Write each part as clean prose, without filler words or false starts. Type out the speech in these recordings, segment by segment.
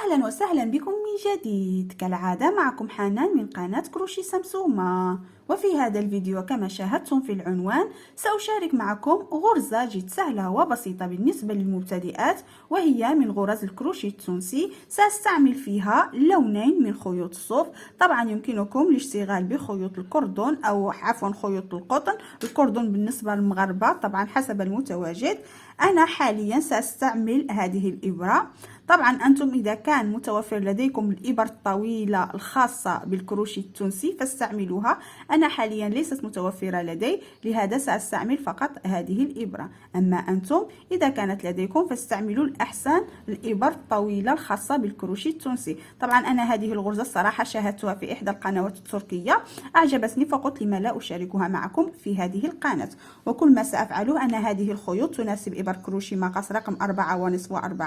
أهلا وسهلا بكم من جديد. كالعادة معكم حنان من قناة كروشي سمسومة. وفي هذا الفيديو كما شاهدتم في العنوان سأشارك معكم غرزة جد سهلة وبسيطة بالنسبة للمبتدئات، وهي من غرز الكروشي التونسي. سأستعمل فيها لونين من خيوط الصوف. طبعا يمكنكم الاشتغال بخيوط الكردون أو عفوا خيوط القطن. الكردون بالنسبة للمغاربة طبعا حسب المتواجد. أنا حاليا سأستعمل هذه الإبرة. طبعا أنتم إذا كان متوفر لديكم الإبر الطويلة الخاصة بالكروشي التونسي فاستعملوها. أنا حاليا ليست متوفرة لدي، لهذا سأستعمل فقط هذه الإبرة. أما أنتم إذا كانت لديكم فاستعملوا الأحسن الإبر الطويلة الخاصة بالكروشي التونسي. طبعا أنا هذه الغرزة الصراحة شاهدتها في إحدى القنوات التركية، أعجبتني فقلت لما لا أشاركها معكم في هذه القناة. وكل ما سأفعله أن هذه الخيوط تناسب إبر كروشي مقاس رقم 4.5 و4.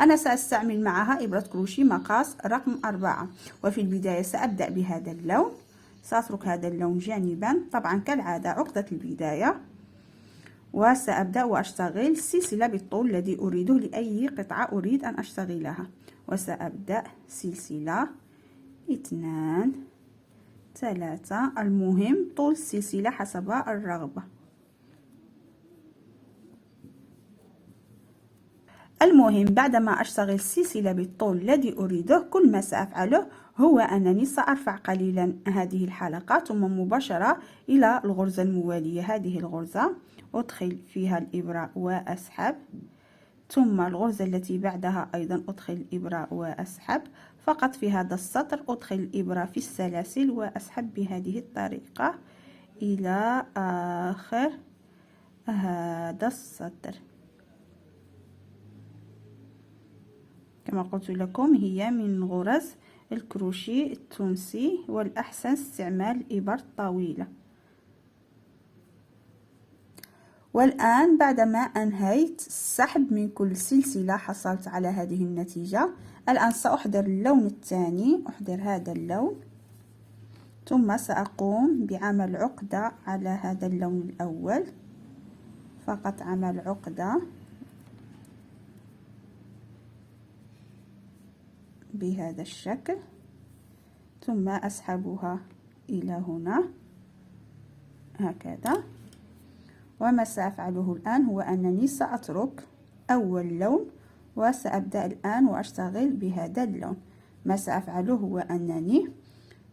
أنا سأستعمل معها إبرة كروشي مقاس رقم 4. وفي البداية سأبدأ بهذا اللون، سأترك هذا اللون جانبا طبعا كالعادة عقدة البداية، وسأبدأ وأشتغل سلسلة بالطول الذي أريده لأي قطعة أريد أن أشتغلها. وسأبدأ سلسلة 2 3، المهم طول السلسلة حسب الرغبة. المهم بعدما أشتغل السلسلة بالطول الذي أريده، كل ما سأفعله هو أنني سأرفع قليلا هذه الحلقة ثم مباشرة إلى الغرزة الموالية. هذه الغرزة أدخل فيها الإبرة وأسحب، ثم الغرزة التي بعدها أيضا أدخل الإبرة وأسحب. فقط في هذا السطر أدخل الإبرة في السلاسل وأسحب بهذه الطريقة إلى آخر هذا السطر. كما قلت لكم هي من غرز الكروشي التونسي، والأحسن استعمال الإبر الطويلة. والآن بعدما أنهيت السحب من كل سلسلة حصلت على هذه النتيجة. الآن سأحضر اللون الثاني، أحضر هذا اللون، ثم سأقوم بعمل عقدة على هذا اللون الأول، فقط عمل عقدة بهذا الشكل، ثم أسحبها إلى هنا هكذا. وما سأفعله الآن هو أنني سأترك أول لون وسأبدأ الآن وأشتغل بهذا اللون. ما سأفعله هو أنني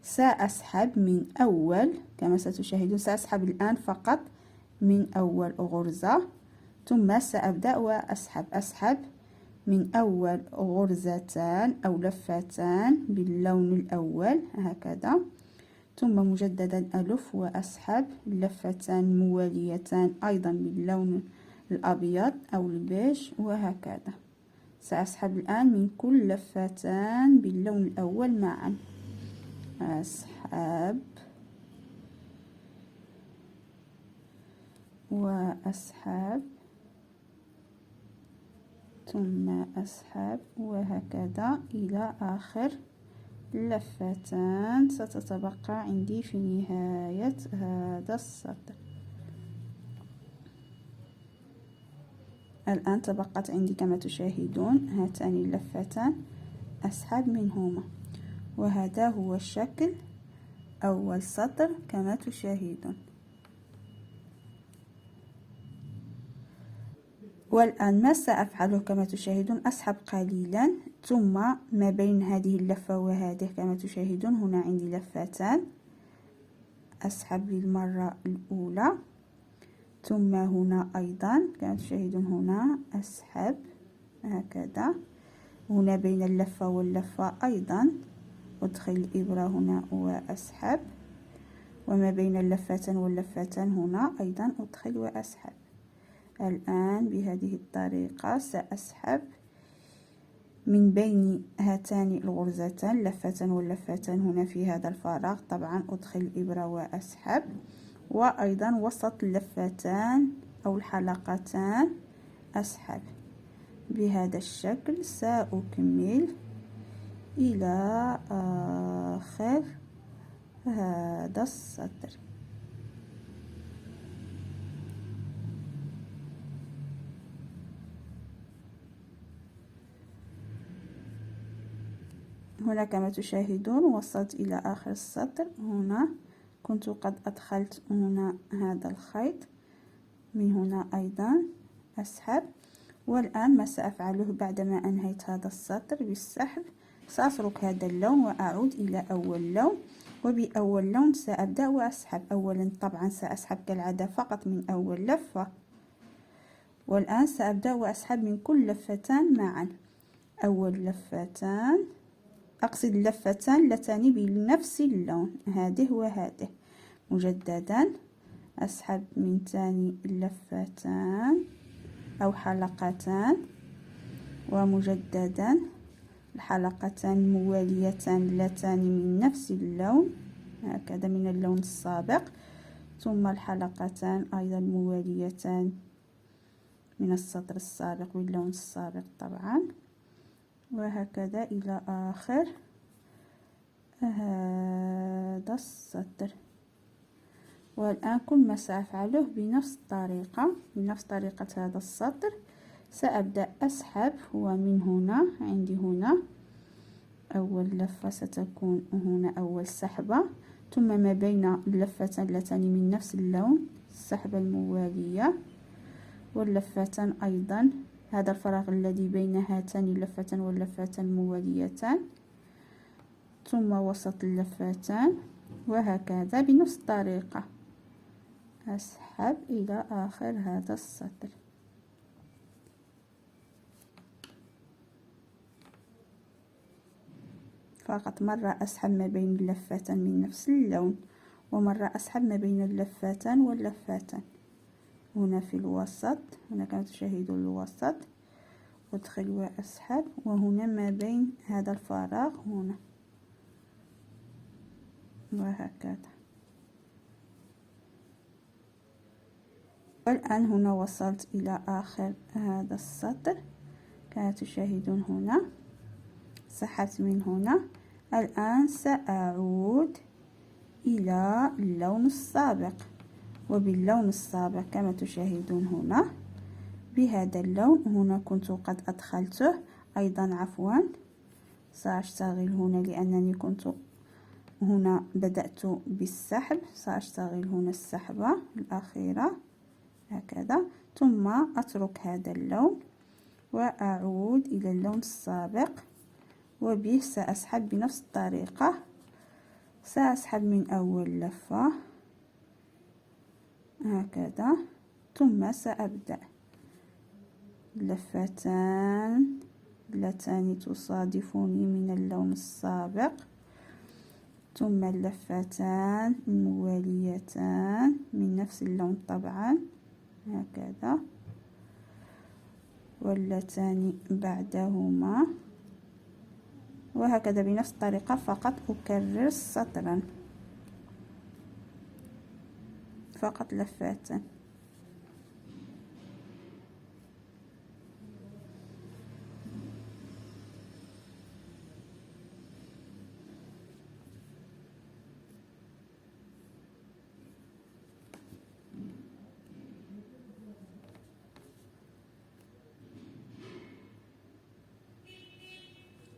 سأسحب من أول، كما ستشاهدون سأسحب الآن فقط من أول غرزة، ثم سأبدأ وأسحب من أول غرزتان أو لفتان باللون الأول هكذا، ثم مجددا ألف وأسحب لفتان مواليتان أيضا باللون الأبيض أو البيج وهكذا. سأسحب الآن من كل لفتان باللون الأول معا، أسحب وأسحب ثم أسحب وهكذا إلى آخر لفتان ستتبقى عندي في نهاية هذا السطر. الآن تبقت عندي كما تشاهدون هاتان اللفتان أسحب منهما، وهذا هو الشكل أول سطر كما تشاهدون. والآن ما سأفعله كما تشاهدون أسحب قليلا، ثم ما بين هذه اللفة وهذه كما تشاهدون هنا عندي لفتان، أسحب للمرة الأولى، ثم هنا أيضا كما تشاهدون هنا أسحب هكذا. هنا بين اللفة واللفة أيضا أدخل الإبرة هنا وأسحب، وما بين اللفتان واللفتان هنا أيضا أدخل وأسحب. الآن بهذه الطريقة سأسحب من بين هاتان الغرزتان لفتان واللفتان هنا في هذا الفراغ، طبعا أدخل الإبرة وأسحب، وأيضا وسط اللفتان أو الحلقتان أسحب. بهذا الشكل سأكمل إلى آخر هذا السطر. هنا كما تشاهدون وصلت إلى آخر السطر. هنا كنت قد أدخلت هنا هذا الخيط، من هنا أيضا أسحب. والآن ما سأفعله بعدما أنهيت هذا السطر بالسحب، سأترك هذا اللون وأعود إلى أول لون، وبأول لون سأبدأ وأسحب. أولا طبعا سأسحب كالعادة فقط من أول لفة، والآن سأبدأ وأسحب من كل لفتان معا. أول لفتان، أقصد لفتان اللتان بنفس اللون، هذه وهذه. مجددا أسحب من ثاني لفتان أو حلقتان، ومجددا الحلقتان المواليتان اللتان من نفس اللون، هكذا من اللون السابق، ثم الحلقتان أيضا مواليتان من السطر السابق باللون السابق طبعا، وهكذا إلى آخر هذا السطر. والآن كل ما سأفعله بنفس الطريقة، بنفس طريقة هذا السطر، سأبدأ أسحب. هو من هنا، عندي هنا أول لفة ستكون هنا أول سحبة، ثم ما بين اللفتان اللتان من نفس اللون السحبة الموالية، واللفتان أيضا هذا الفراغ الذي بين هاتان اللفتان واللفتان المواليتان، ثم وسط اللفتان، وهكذا بنفس الطريقة أسحب إلى آخر هذا السطر. فقط مرة أسحب ما بين اللفتان من نفس اللون، ومرة أسحب ما بين اللفتان واللفتان. هنا في الوسط، هنا كما تشاهدون الوسط، أدخل وأسحب، وهنا ما بين هذا الفراغ هنا، وهكذا. والآن هنا وصلت إلى آخر هذا السطر كما تشاهدون. هنا سحبت من هنا. الآن سأعود إلى اللون السابق، وباللون السابق كما تشاهدون هنا بهذا اللون. هنا كنت قد أدخلته أيضا، عفوا سأشتغل هنا لأنني كنت هنا بدأت بالسحب، سأشتغل هنا السحبة الأخيرة هكذا، ثم أترك هذا اللون وأعود إلى اللون السابق، وبه سأسحب بنفس الطريقة. سأسحب من أول لفة هكذا، ثم سأبدأ اللفتان اللتان تصادفني من اللون السابق، ثم اللفتان المواليتان من نفس اللون طبعا هكذا، واللتان بعدهما، وهكذا بنفس الطريقة، فقط أكرر سطرا، فقط لفتان.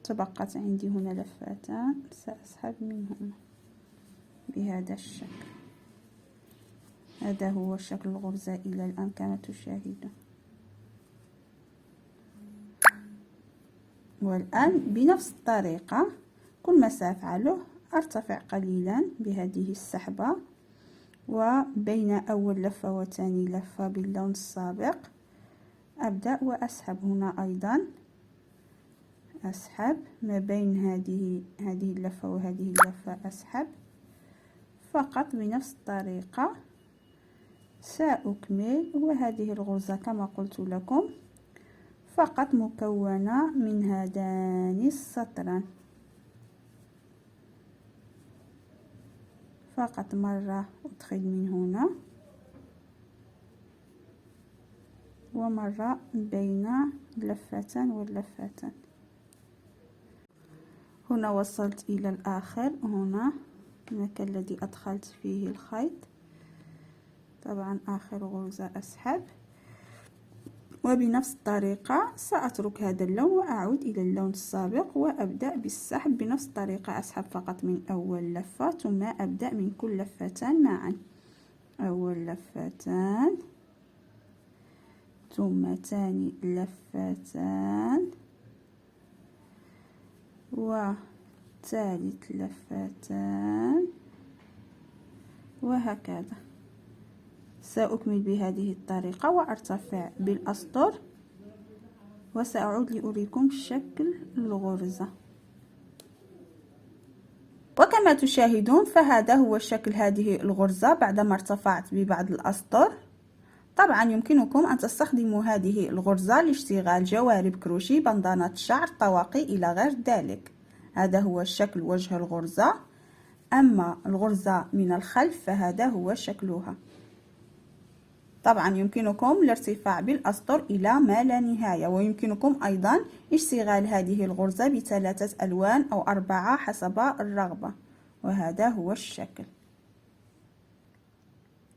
تبقت عندي هنا لفتان، سأسحب منهما بهذا الشكل. هذا هو شكل الغرزة إلى الآن كما تشاهدون. والآن بنفس الطريقة كل ما سأفعله أرتفع قليلا بهذه السحبة، وبين أول لفة وثاني لفة باللون السابق أبدأ وأسحب. هنا أيضا أسحب ما بين هذه اللفة وهذه اللفة، أسحب فقط بنفس الطريقة. سأكمل، وهذه الغرزة كما قلت لكم فقط مكونة من هذان السطران. فقط مرة أدخل من هنا، ومرة بين لفتان واللفتان. هنا وصلت إلى الآخر، هنا المكان الذي أدخلت فيه الخيط، طبعا آخر غرزة أسحب، وبنفس الطريقة سأترك هذا اللون وأعود إلى اللون السابق وأبدأ بالسحب بنفس الطريقة. أسحب فقط من أول لفة ثم أبدأ من كل لفتان معا. أول لفتان ثم ثاني لفتان وثالث لفتان وهكذا. سأكمل بهذه الطريقة وأرتفع بالأسطر وسأعود لأريكم شكل الغرزة. وكما تشاهدون فهذا هو شكل هذه الغرزة بعدما ارتفعت ببعض الأسطر. طبعا يمكنكم أن تستخدموا هذه الغرزة لاشتغال جوارب كروشي، بندانات شعر، طواقي إلى غير ذلك. هذا هو شكل وجه الغرزة. أما الغرزة من الخلف فهذا هو شكلها. طبعا يمكنكم الارتفاع بالأسطر إلى ما لا نهاية، ويمكنكم أيضا اشتغال هذه الغرزة ب3 ألوان أو 4 حسب الرغبة. وهذا هو الشكل.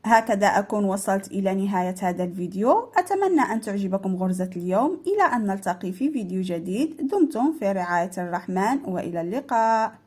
هكذا أكون وصلت إلى نهاية هذا الفيديو. أتمنى أن تعجبكم غرزة اليوم. إلى أن نلتقي في فيديو جديد، دمتم في رعاية الرحمن وإلى اللقاء.